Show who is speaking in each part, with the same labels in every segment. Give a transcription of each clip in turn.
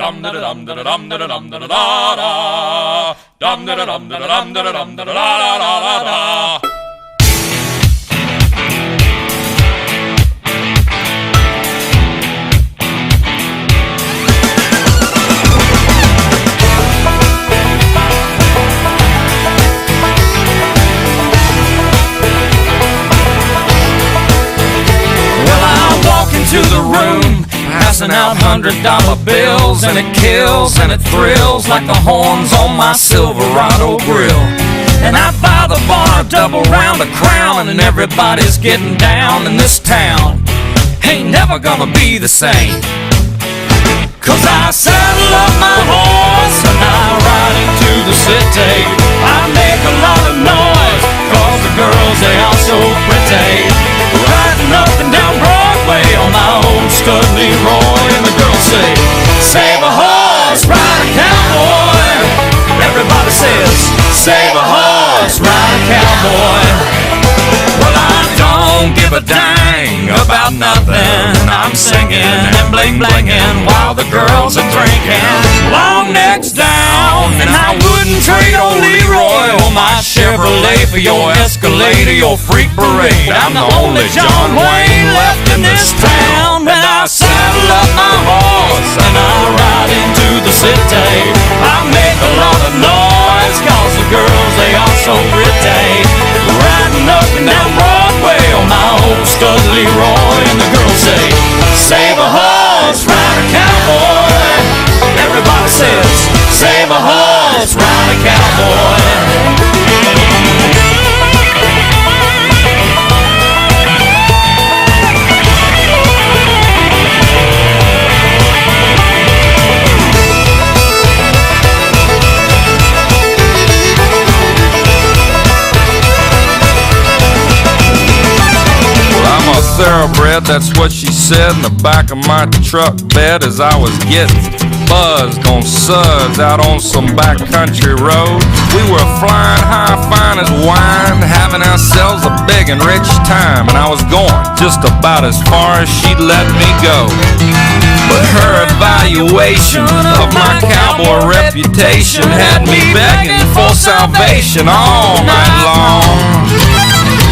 Speaker 1: Dum da dum da dum da dum da da da. Dum da dum da dum da dum da da da da. To the room, passing out $100 bills, and it kills and it thrills like the horns on my Silverado grill. And I buy the bar a double round of Crown, and everybody's getting down in this town. Ain't never gonna be the same, 'cause I saddle up my horse and I ride into the city. I make a lot of noise 'cause the girls, they are so pretty. Riding up and down Broadway on my old stud Leroy, and the girls say, save a horse, ride a cowboy. Everybody says, save a horse, ride a cowboy. Well, I don't give a dang about nothing. I'm singing and bling-blinging while the girls are drinking. Long necks down, and I wouldn't trade old Leroy or my Chevrolet for your Escalade or your freak parade. I'm the only John Wayne left in this town. And I saddle up my horse and I ride into the city. I make a lot of noise 'cause the girls, they are so pretty. Riding up and down Broadway on my old stud Leroy, and the girls say, save a horse, ride a cowboy. Everybody says, save a horse, ride a cowboy. Thoroughbred, that's what she said in the back of my truck bed as I was getting buzzed on suds out on some backcountry road. We were flying high, fine as wine, having ourselves a big and rich time, and I was going just about as far as she'd let me go. But her evaluation of my cowboy reputation had me begging for salvation all night long.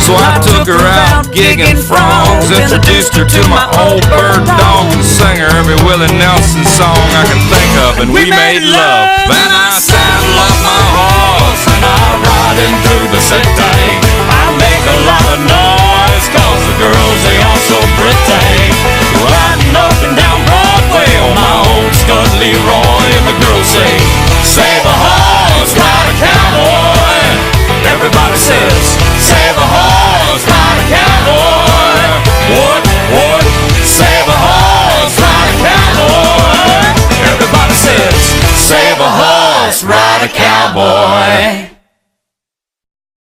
Speaker 1: So I took her out gigging frogs, introduced her to my old bird dog, and sang her every Willie Nelson song I could think of, and we made love. And I saddle up my horse and I ride in through the city. I make a lot of noise 'cause the girls, they are so pretty. Riding up and down Broadway on my old stud Leroy, and the girls say, save a horse, ride a cowboy. Everybody says, save a horse, ride a cowboy. What? Save a horse, ride a cowboy. Everybody says, save a horse, ride a cowboy.